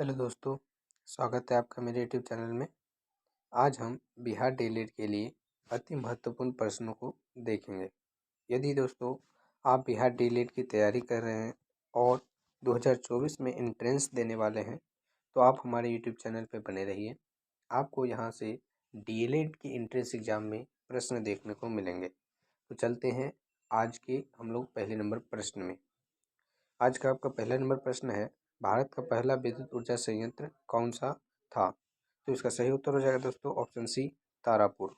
Hello दोस्तों, स्वागत है आपका मेरे यूट्यूब चैनल में। आज हम बिहार डीएलएड के लिए अति महत्वपूर्ण प्रश्नों को देखेंगे। यदि दोस्तों आप बिहार डीएलएड की तैयारी कर रहे हैं और 2024 में एंट्रेंस देने वाले हैं तो आप हमारे यूट्यूब चैनल पर बने रहिए। आपको यहाँ से डीएलएड की एंट्रेंस एग्ज़ाम में प्रश्न देखने को मिलेंगे। तो चलते हैं आज के हम लोग पहले नंबर प्रश्न में। आज का आपका पहला नंबर प्रश्न है, भारत का पहला विद्युत ऊर्जा संयंत्र कौन सा था? तो इसका सही उत्तर हो जाएगा दोस्तों option C Tarapur.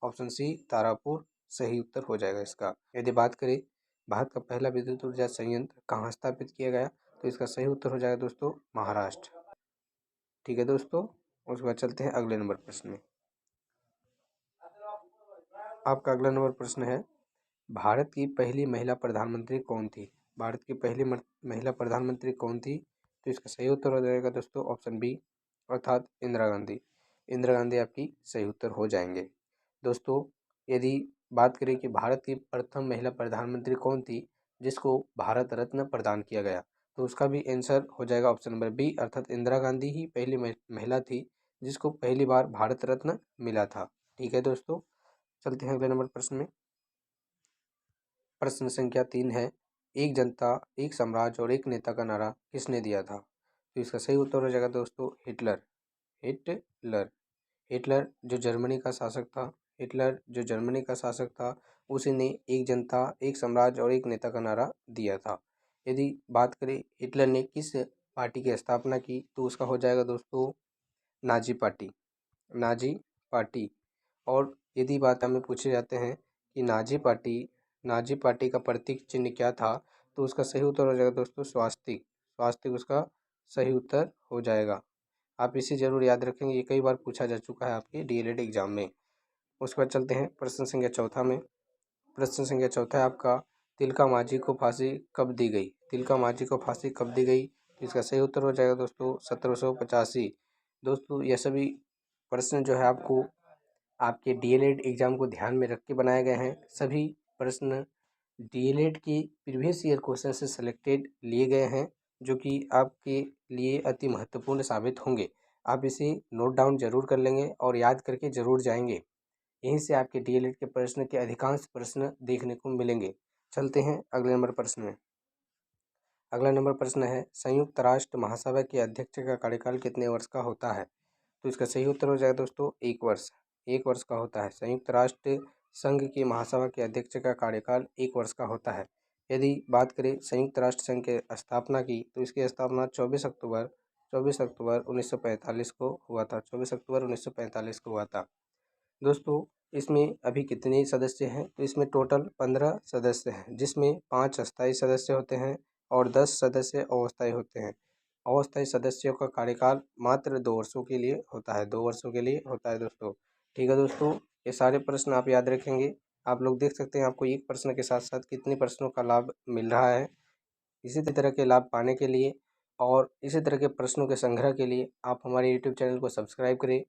Option C Tarapur सही उत्तर हो जाएगा इसका। यदि बात करें भारत का पहला विद्युत ऊर्जा संयंत्र कहाँ स्थापित किया गया तो इसका सही उत्तर हो जाएगा दोस्तों महाराष्ट्र। ठीक है दोस्तों, उसके बाद चलते हैं अगले नंबर प्रश्न में। आपका अगला नंबर प्रश्न है, भारत की पहली महिला प्रधानमंत्री कौन थी? भारत की पहली महिला प्रधानमंत्री कौन थी? तो इसका सही उत्तर हो जाएगा दोस्तों ऑप्शन बी अर्थात इंदिरा गांधी। इंदिरा गांधी आपकी सही उत्तर हो जाएंगे। दोस्तों यदि बात करें कि भारत की प्रथम महिला प्रधानमंत्री कौन थी जिसको भारत रत्न प्रदान किया गया तो उसका भी आंसर हो जाएगा ऑप्शन नंबर बी अर्थात इंदिरा गांधी ही पहली महिला थी जिसको पहली बार भारत रत्न मिला था। ठीक है दोस्तों, चलते हैं अगले नंबर प्रश्न में। प्रश्न संख्या 3 है, एक जनता एक साम्राज्य और एक नेता का नारा किसने दिया था? तो इसका सही उत्तर हो जाएगा दोस्तों हिटलर। हिटलर हिटलर जो जर्मनी का शासक था, हिटलर जो जर्मनी का शासक था उसी ने एक जनता एक साम्राज्य और एक नेता का नारा दिया था। यदि बात करें हिटलर ने किस पार्टी की स्थापना की तो उसका हो जाएगा दोस्तों नाजी पार्टी। Nazi party. और यदि बात हमें पूछे जाते हैं कि नाजी पार्टी का प्रतीक चिन्ह क्या था तो उसका सही उत्तर हो जाएगा दोस्तों स्वास्तिक। स्वास्तिक उसका सही उत्तर हो जाएगा। आप इसे जरूर याद रखेंगे, ये कई बार पूछा जा चुका है आपके डीएलएड एग्जाम में। उसके बाद चलते हैं प्रश्न संख्या चौथा में। प्रश्न संख्या चौथा है आपका, तिलका मांझी को फांसी कब दी गई? तिलका मांझी को फांसी कब दी गई? तो इसका सही उत्तर हो जाएगा दोस्तों 1785। दोस्तों यह सभी प्रश्न जो है आपको आपके डीएलएड एग्जाम को ध्यान में रख के बनाए गए हैं। सभी प्रश्न डीएलएड के प्रीवियस ईयर क्वेश्चन से सिलेक्टेड लिए गए हैं जो कि आपके लिए अति महत्वपूर्ण साबित होंगे। आप इसे नोट डाउन जरूर कर लेंगे और याद करके जरूर जाएंगे। यहीं से आपके डीएलएड के प्रश्न के अधिकांश प्रश्न देखने को मिलेंगे। चलते हैं अगले नंबर प्रश्न में। अगला नंबर प्रश्न है, संयुक्त राष्ट्र महासभा के अध्यक्ष का कार्यकाल कितने वर्ष का होता है? तो इसका सही उत्तर हो जाएगा दोस्तों 1 वर्ष। 1 वर्ष का होता है। संयुक्त राष्ट्र संघ की महासभा के अध्यक्ष का कार्यकाल 1 वर्ष का होता है। यदि बात करें संयुक्त राष्ट्र संघ के स्थापना की तो इसकी स्थापना 24 अक्टूबर 1945 को हुआ था। 24 अक्टूबर 1945 को हुआ था। दोस्तों इसमें अभी कितने सदस्य हैं? तो इसमें टोटल 15 सदस्य हैं जिसमें 5 अस्थायी सदस्य होते हैं और 10 सदस्य अस्थायी होते हैं। अस्थायी सदस्यों का कार्यकाल मात्र 2 वर्षों के लिए होता है। 2 वर्षों के लिए होता है दोस्तों। ठीक है दोस्तों, ये सारे प्रश्न आप याद रखेंगे। आप लोग देख सकते हैं आपको एक प्रश्न के साथ साथ कितने प्रश्नों का लाभ मिल रहा है। इसी तरह के लाभ पाने के लिए और इसी तरह के प्रश्नों के संग्रह के लिए आप हमारे यूट्यूब चैनल को सब्सक्राइब करें।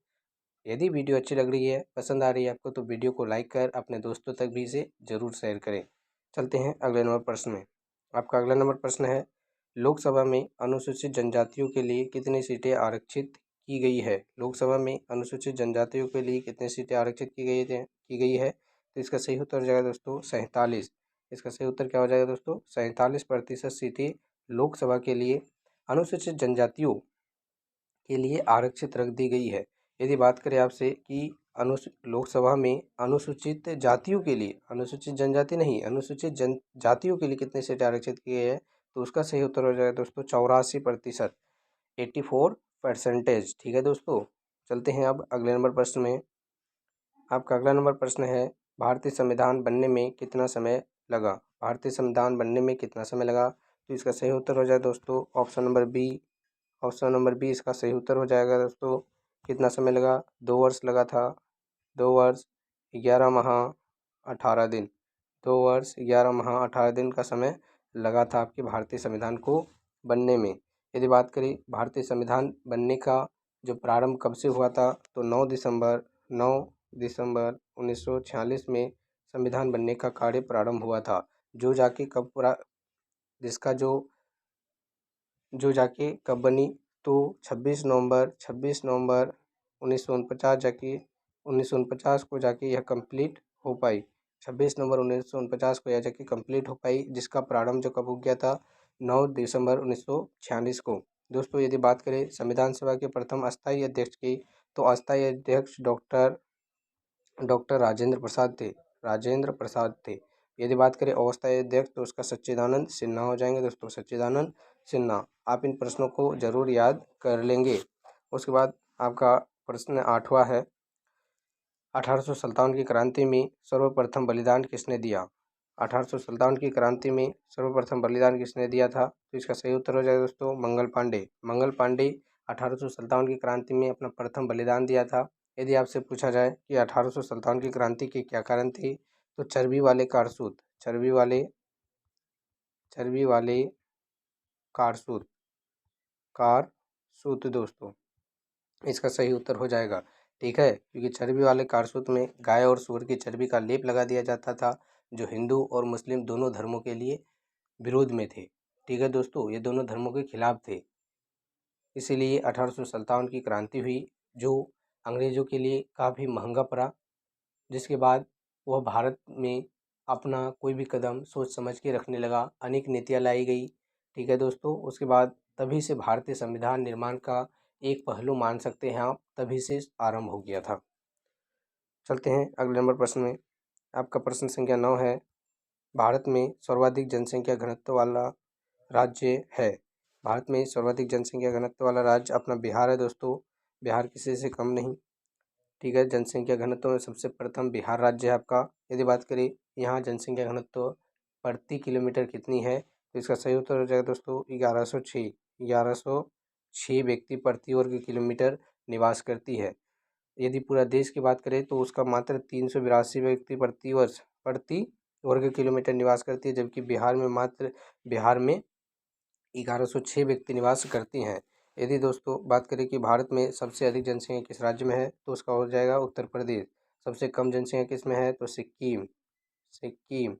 यदि वीडियो अच्छी लग रही है, पसंद आ रही है आपको तो वीडियो को लाइक कर अपने दोस्तों तक भी इसे ज़रूर शेयर करें। चलते हैं अगले नंबर प्रश्न में। आपका अगला नंबर प्रश्न है, लोकसभा में अनुसूचित जनजातियों के लिए कितनी सीटें आरक्षित की गई है? लोकसभा में अनुसूचित जनजातियों के लिए कितनी सीटें आरक्षित की गई है? तो इसका सही उत्तर हो जाएगा दोस्तों 47। इसका सही उत्तर क्या हो जाएगा दोस्तों 47% सीटें लोकसभा के लिए अनुसूचित जनजातियों के लिए आरक्षित रख दी गई है। यदि बात करें आपसे कि लोकसभा में अनुसूचित जातियों के लिए, अनुसूचित जनजाति नहीं, अनुसूचित जनजातियों के लिए कितने सीटें आरक्षित की गई है तो उसका सही उत्तर हो जाएगा दोस्तों 84%। 84%। ठीक है दोस्तों, चलते हैं अब अगले नंबर प्रश्न में। आपका अगला नंबर प्रश्न है, भारतीय संविधान बनने में कितना समय लगा? भारतीय संविधान बनने में कितना समय लगा? तो इसका सही उत्तर हो जाए दोस्तों option number B. Option number B इसका सही उत्तर हो जाएगा दोस्तों। कितना समय लगा? 2 वर्ष लगा था। 2 वर्ष 11 माह 18 दिन। 2 वर्ष 11 माह 18 दिन का समय लगा था आपके भारतीय संविधान को बनने में। यदि बात करें भारतीय संविधान बनने का जो प्रारंभ कब से हुआ था तो 9 दिसंबर 1946 में संविधान बनने का कार्य प्रारंभ हुआ था। जो जाके कब पूरा जिसका जो जाके कब बनी तो 26 नवंबर 1949 जाके 1949 को जाके यह कंप्लीट हो पाई। 26 नवंबर 1949 को यह जाके कंप्लीट हो पाई, जिसका प्रारंभ जो कब हो गया था, 9 दिसंबर 1946 को। दोस्तों यदि बात करें संविधान सभा के प्रथम अस्थायी अध्यक्ष की, तो अस्थायी अध्यक्ष डॉक्टर डॉक्टर राजेंद्र प्रसाद थे। राजेंद्र प्रसाद थे। यदि बात करें अस्थायी अध्यक्ष, तो उसका सच्चिदानंद सिन्हा हो जाएंगे दोस्तों, सच्चिदानंद सिन्हा। आप इन प्रश्नों को जरूर याद कर लेंगे। उसके बाद आपका प्रश्न 8वां है, 1857 की क्रांति में सर्वप्रथम बलिदान किसने दिया? 1857 की क्रांति में सर्वप्रथम बलिदान किसने दिया था? तो इसका सही उत्तर हो जाएगा दोस्तों मंगल पांडे। मंगल पांडे 1857 की क्रांति में अपना प्रथम बलिदान दिया था। यदि आपसे पूछा जाए कि 1857 की क्रांति के क्या कारण थे, तो चर्बी वाले कारसूत, चर्बी वाले कारसूत, कारसूत दोस्तों, इसका सही उत्तर हो जाएगा। ठीक है, क्योंकि चर्बी वाले कारसूत में गाय और सूअर की चर्बी का लेप लगा दिया जाता था, जो हिंदू और मुस्लिम दोनों धर्मों के लिए विरोध में थे। ठीक है दोस्तों, ये दोनों धर्मों के खिलाफ थे, इसीलिए 1857 की क्रांति हुई, जो अंग्रेजों के लिए काफ़ी महंगा पड़ा, जिसके बाद वह भारत में अपना कोई भी कदम सोच समझ के रखने लगा। अनेक नीतियाँ लाई गई। ठीक है दोस्तों, उसके बाद तभी से भारतीय संविधान निर्माण का एक पहलू मान सकते हैं आप, तभी से आरंभ हो गया था। चलते हैं अगले नंबर प्रश्न में। आपका प्रश्न संख्या 9 है, भारत में सर्वाधिक जनसंख्या घनत्व वाला राज्य है। भारत में सर्वाधिक जनसंख्या घनत्व वाला राज्य अपना बिहार है दोस्तों। बिहार किसी से कम नहीं। ठीक है, जनसंख्या घनत्व में सबसे प्रथम बिहार राज्य है आपका। यदि बात करें यहाँ जनसंख्या घनत्व प्रति किलोमीटर कितनी है, तो इसका सही उत्तर हो जाएगा दोस्तों 1106। 1106 व्यक्ति प्रति वर्ग किलोमीटर निवास करती है। यदि पूरा देश की बात करें, तो उसका मात्र 382 व्यक्ति प्रति वर्ग किलोमीटर निवास करती है, जबकि बिहार में 1106 व्यक्ति निवास करती हैं। यदि दोस्तों बात करें कि भारत में सबसे अधिक जनसंख्या किस राज्य में है, तो उसका हो जाएगा उत्तर प्रदेश। सबसे कम जनसंख्या किस में है, तो सिक्किम। सिक्किम।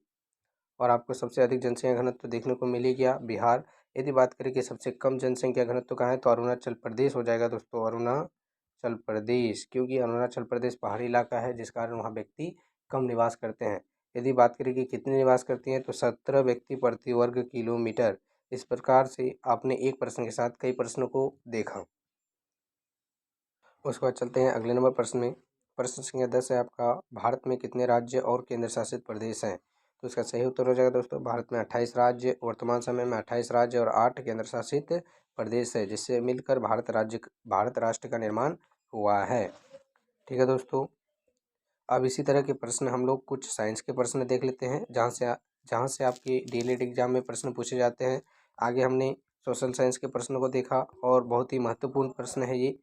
और आपको सबसे अधिक जनसंख्या घनत्व देखने को मिल ही गया, बिहार। यदि बात करें कि सबसे कम जनसंख्या घनत्व कहाँ है, तो अरुणाचल प्रदेश हो जाएगा दोस्तों, अरुणाचल प्रदेश, क्योंकि अरुणाचल प्रदेश पहाड़ी इलाका है, जिस कारण वहाँ व्यक्ति कम निवास करते हैं। यदि बात करें कि कितने निवास करती हैं, तो 17 व्यक्ति प्रति वर्ग किलोमीटर। इस प्रकार से आपने एक प्रश्न के साथ कई प्रश्नों को देखा। उसके बाद चलते हैं अगले नंबर प्रश्न में। प्रश्न संख्या 10 है आपका, भारत में कितने राज्य और केंद्र शासित प्रदेश हैं? तो इसका सही उत्तर हो जाएगा दोस्तों, भारत में 28 राज्य, वर्तमान समय में 28 राज्य और 8 केंद्र शासित प्रदेश है, जिससे मिलकर भारत राष्ट्र का निर्माण हुआ है। ठीक है दोस्तों, अब इसी तरह के प्रश्न हम लोग कुछ साइंस के प्रश्न देख लेते हैं, जहाँ से आपके डीएलएड एग्जाम में प्रश्न पूछे जाते हैं। आगे हमने सोशल साइंस के प्रश्नों को देखा, और बहुत ही महत्वपूर्ण प्रश्न है ये।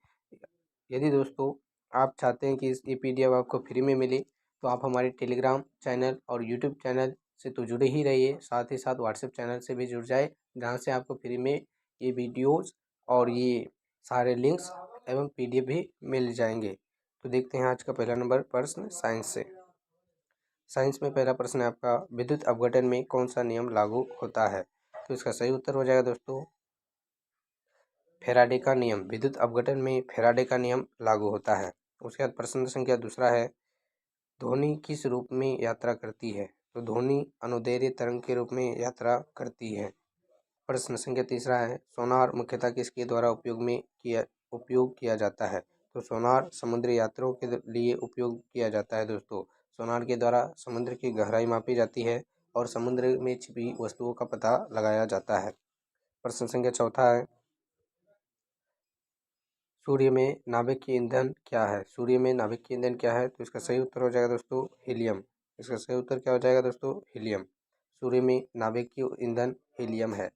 यदि दोस्तों आप चाहते हैं कि इस PDF आपको फ्री में मिले, तो आप हमारे टेलीग्राम चैनल और यूट्यूब चैनल से तो जुड़े ही रहिए, साथ ही साथ व्हाट्सएप चैनल से भी जुड़ जाए, जहाँ से आपको फ्री में ये वीडियोज़ और ये सारे लिंक्स एवं PDF भी मिल जाएंगे। तो देखते हैं आज का पहला नंबर प्रश्न साइंस से। साइंस में पहला प्रश्न है आपका, विद्युत अपघटन में कौन सा नियम लागू होता है? तो इसका सही उत्तर हो जाएगा दोस्तों फैराडे का नियम। विद्युत अपघटन में फैराडे का नियम लागू होता है। उसके बाद प्रश्न संख्या दूसरा है, ध्वनि किस रूप में यात्रा करती है? तो ध्वनि अनुदैर्ध्य तरंग के रूप में यात्रा करती है। प्रश्न संख्या तीसरा है, सोनार मुख्यतः किसके द्वारा उपयोग किया जाता है? तो सोनार समुद्री यात्रियों के लिए उपयोग किया जाता है दोस्तों। सोनार के द्वारा समुद्र की गहराई मापी जाती है और समुद्र में छिपी वस्तुओं का पता लगाया जाता है। प्रश्न संख्या चौथा है, सूर्य में नाभिक की ईंधन क्या है? सूर्य में नाभिक की ईंधन क्या है? तो इसका सही उत्तर हो जाएगा दोस्तों हीलियम। इसका सही उत्तर क्या हो जाएगा दोस्तों? हीलियम। सूर्य में नाभिक की ईंधन हीलियम है।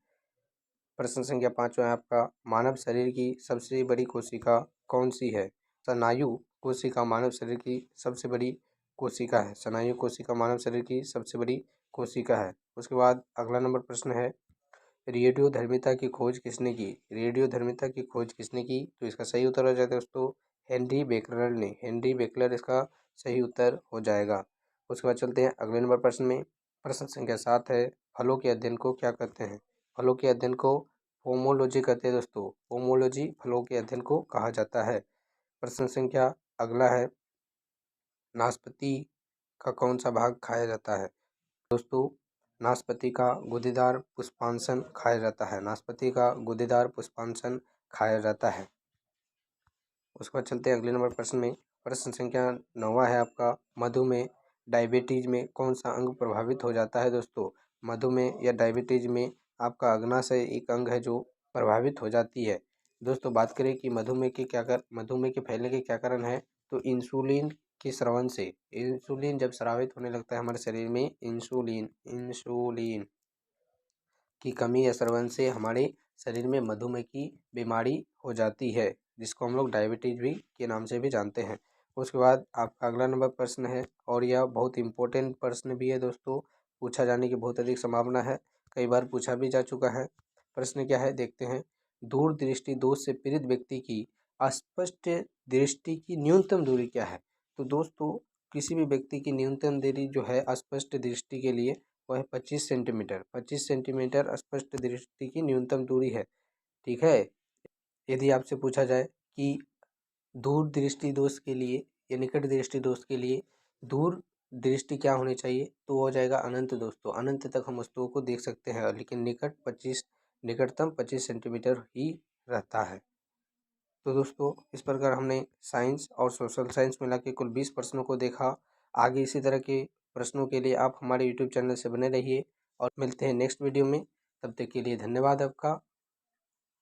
प्रश्न संख्या 5 है आपका, मानव शरीर की सबसे बड़ी कोशिका कौन सी है? स्नायु कोशिका मानव शरीर की सबसे बड़ी कोशिका है। स्नायु कोशिका मानव शरीर की सबसे बड़ी कोशिका है। उसके बाद अगला नंबर प्रश्न है, रेडियोधर्मिता की खोज किसने की? रेडियोधर्मिता की खोज किसने की? तो इसका सही उत्तर हो जाएगा दोस्तों हेनरी बेकरल ने। हेनरी बेकलर इसका सही उत्तर हो जाएगा। उसके बाद चलते हैं अगले नंबर प्रश्न में। प्रश्न संख्या 7 है, फलों के अध्ययन को क्या कहते हैं? फलों के अध्ययन को होमोलॉजी कहते हैं दोस्तों। होमोलॉजी फलों के अध्ययन को कहा जाता है। प्रश्न संख्या अगला है, नाशपाती का कौन सा भाग खाया जाता है? दोस्तों, नाशपाती का गुदेदार पुष्पांशन खाया जाता है। नाशपाती का गुदेदार पुष्पांशन खाया जाता है। उसके बाद चलते हैं अगले नंबर प्रश्न में। प्रश्न संख्या 9वां है आपका, मधुमेह डायबिटीज में कौन सा अंग प्रभावित हो जाता है? दोस्तों, मधुमेह या डायबिटीज में आपका अग्नाशय एक अंग है जो प्रभावित हो जाती है। दोस्तों, बात करें कि मधुमेह के फैलने के क्या कारण है, तो इंसुलिन के स्रवन से। इंसुलिन जब स्रावित होने लगता है हमारे शरीर में, इंसुलिन की कमी या स्रवन से हमारे शरीर में मधुमेह की बीमारी हो जाती है, जिसको हम लोग डायबिटीज भी के नाम से भी जानते हैं। उसके बाद आपका अगला नंबर प्रश्न है, और यह बहुत इंपॉर्टेंट प्रश्न भी है दोस्तों, पूछा जाने की बहुत अधिक संभावना है, कई बार पूछा भी जा चुका है। प्रश्न क्या है देखते हैं। दूर दृष्टि दोष से पीड़ित व्यक्ति की अस्पष्ट दृष्टि की न्यूनतम दूरी क्या है? तो दोस्तों, किसी भी व्यक्ति की न्यूनतम दूरी जो है अस्पष्ट दृष्टि के लिए, वह 25 सेंटीमीटर। 25 सेंटीमीटर स्पष्ट दृष्टि की न्यूनतम दूरी है। ठीक है। यदि आपसे पूछा जाए कि दूर दृष्टि दोष के लिए या निकट दृष्टि दोष के लिए दूर दृष्टि क्या होनी चाहिए, तो हो जाएगा अनंत दोस्तों। अनंत तक हम वस्तुओं को देख सकते हैं, लेकिन निकटतम 25 सेंटीमीटर ही रहता है। तो दोस्तों, इस प्रकार हमने साइंस और सोशल साइंस मिला के कुल 20 प्रश्नों को देखा। आगे इसी तरह के प्रश्नों के लिए आप हमारे यूट्यूब चैनल से बने रहिए और मिलते हैं नेक्स्ट वीडियो में। तब तक के लिए धन्यवाद आपका।